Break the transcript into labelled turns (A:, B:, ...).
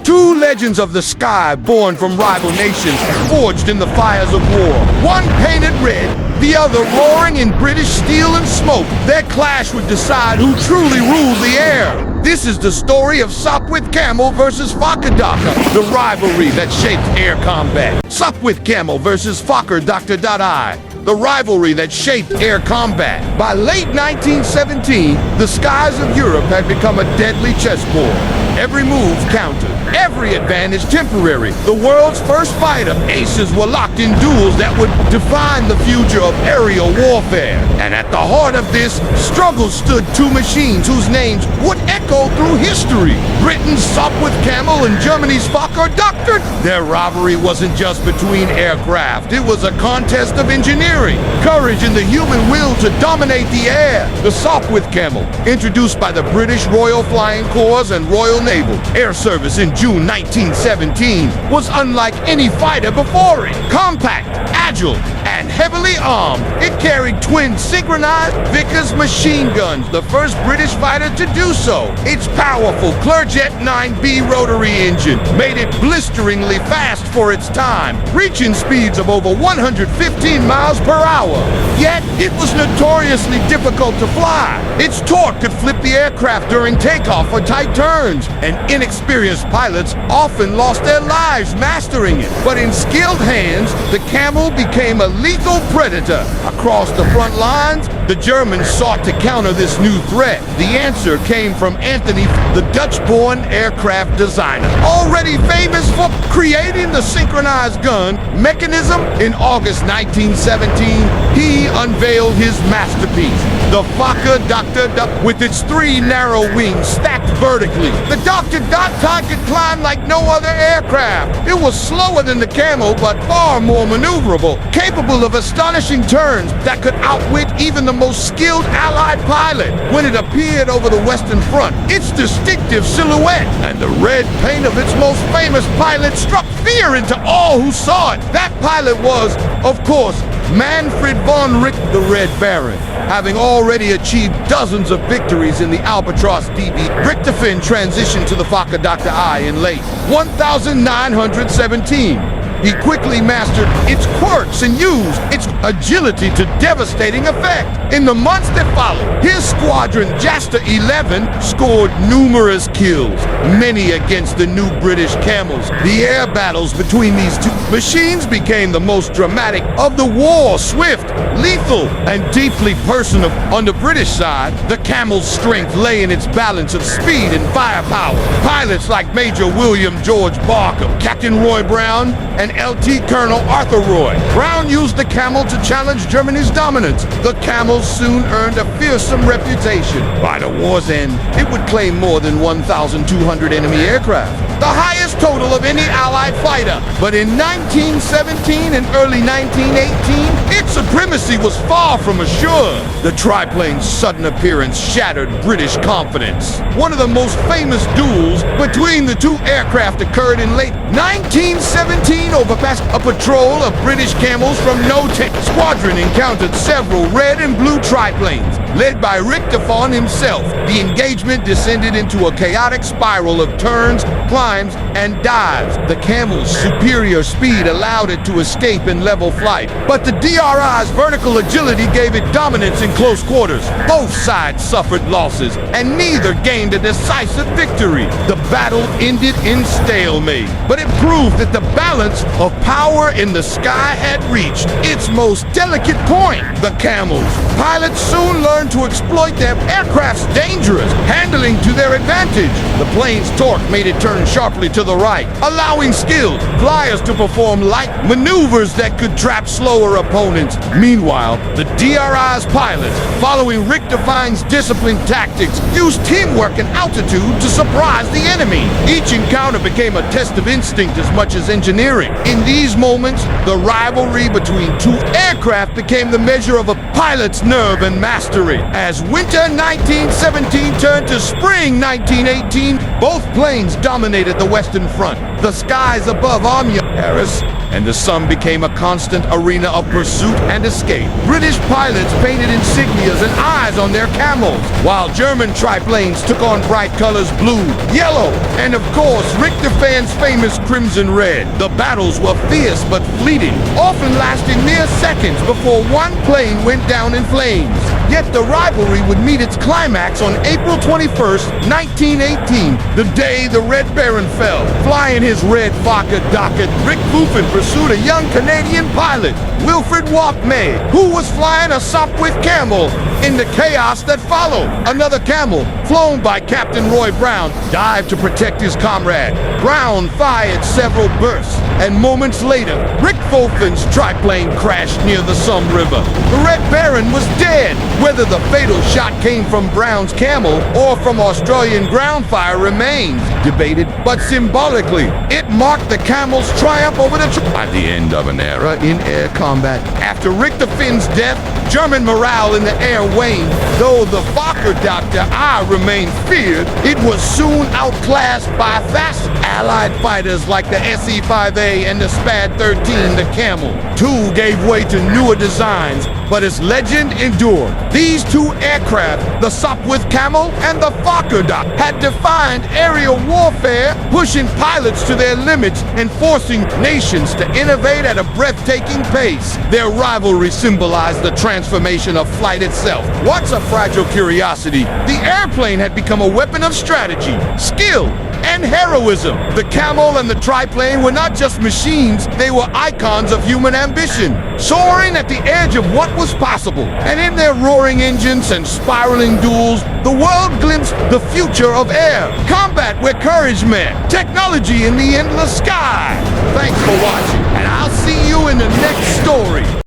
A: Two legends of the sky born from rival nations, forged in the fires of war. One painted red, the other roaring in British steel and smoke. Their clash would decide who truly ruled the air. This is the story of Sopwith Camel versus Fokker Dr.I, the rivalry that shaped air combat. Sopwith Camel versus Fokker Dr.I, the rivalry that shaped air combat. By late 1917, the skies of Europe had become a deadly chessboard. Every move counted, every advantage temporary. The world's first fighter aces were locked in duels that would define the future of aerial warfare. And at the heart of this struggle stood two machines whose names would echo through history. Britain's Sopwith Camel and Germany's Fokker Dr.I. Their rivalry wasn't just between aircraft, it was a contest of engineering, courage, and the human will to dominate the air. The Sopwith Camel, introduced by the British Royal Flying Corps and Royal Naval Air Service in June 1917, was unlike any fighter before it. Compact, agile, and heavily armed, it carried twin synchronized Vickers machine guns, the first British fighter to do so. Its powerful Clerjet 9B rotary engine made it blisteringly fast for its time, reaching speeds of over 115 miles per hour. Yet, it was notoriously difficult to fly. Its torque could flip the aircraft during takeoff or tight turns, and inexperienced pilots often lost their lives mastering it. But in skilled hands, the Camel became a lethal predator. Across the front lines, the Germans sought to counter this new threat. The answer came from Anthony, the Dutch-born aircraft designer. Already famous for creating the synchronized gun mechanism, in August 1917, he unveiled his masterpiece, the Fokker Dr.I, with its three narrow wings stacked vertically. The Dr.I could climb like no other aircraft. It was slower than the Camel, but far more maneuverable, capable of astonishing turns that could outwit even the most skilled Allied pilot. When it appeared over the Western Front, its distinctive silhouette and the red paint of its most famous pilot struck fear into all who saw it. That pilot was, of course, Manfred von Richthofen, the Red Baron. Having already achieved dozens of victories in the Albatross DB, Richthofen transitioned to the Fokker Dr.I in late 1917. He quickly mastered its quirks and used its agility to devastating effect. In the months that followed, his squadron, Jasta 11, scored numerous kills, many against the new British Camels. The air battles between these two machines became the most dramatic of the war, swift, lethal, and deeply personal. On the British side, the Camel's strength lay in its balance of speed and firepower. Pilots like Major William George Barker, Captain Roy Brown, and LT Colonel Arthur Roy Brown used the Camel to challenge Germany's dominance. The Camels soon earned a fearsome reputation. By the war's end, it would claim more than 1,200 enemy aircraft, the highest total of any Allied fighter. But in 1917 and early 1918, its supremacy was far from assured. The triplane's sudden appearance shattered British confidence. One of the most famous duels between the two aircraft occurred in late 1917 over past a patrol of British Camels from No-Tech Squadron encountered several red and blue triplanes. Led by Richthofen himself, the engagement descended into a chaotic spiral of turns, climbs, and dives. The Camel's superior speed allowed it to escape in level flight, but the DrI's vertical agility gave it dominance in close quarters. Both sides suffered losses, and neither gained a decisive victory. The battle ended in stalemate, but it proved that the balance of power in the sky had reached its most delicate point. The Camels pilots soon learned to exploit their aircraft's dangerous handling to their advantage. The plane's torque made it turn sharply to the right, allowing skilled flyers to perform light maneuvers that could trap slower opponents. Meanwhile, the DrI's pilots, following Richthofen's disciplined tactics, used teamwork and altitude to surprise the enemy. Each encounter became a test of instinct as much as engineering. In these moments, the rivalry between two aircraft became the measure of a pilot's nerve and mastery. story. As winter 1917 turned to spring 1918, both planes dominated the Western Front. The skies above Amiens, Paris, and the sun became a constant arena of pursuit and escape. British pilots painted insignias and eyes on their camels, while German triplanes took on bright colors blue, yellow, and of course Richthofen's famous crimson red. The battles were fierce but fleeting, often lasting mere seconds before one plane went down in flames. Yet the rivalry would meet its climax on April 21st, 1918, the day the Red Baron fell. Flying his red Fokker Dr.I Triplane pursued a young Canadian pilot, Wilfred May, who was flying a Sopwith Camel. In the chaos that followed, another Camel, flown by Captain Roy Brown, dived to protect his comrade. Brown fired several bursts, and moments later, Richthofen's triplane crashed near the Somme River. The Red Baron was dead. Whether the fatal shot came from Brown's Camel or from Australian ground fire remains debated, but symbolically, it marked the Camel's triumph over the by the end of an era in air combat. After Richthofen's death, German morale in the air waned. Though the Fokker Dr.I remained feared, it was soon outclassed by fast Allied fighters like the SE-5A and the SPAD-13, the Camel. Two gave way to newer designs, but its legend endured. These two aircraft, the Sopwith Camel and the Fokker Dr.I, had defined aerial warfare, pushing pilots to their limits and forcing nations to innovate at a breathtaking pace. Their rivalry symbolized the transformation of flight itself. Once a fragile curiosity, the airplane had become a weapon of strategy, skill, and heroism. The Camel and the triplane were not just machines, they were icons of human ambition, soaring at the edge of what was possible. And in their roaring engines and spiraling duels, the world glimpsed the future of air. Combat where courage met, technology in the endless sky. Thanks for watching, and I'll see you in the next story.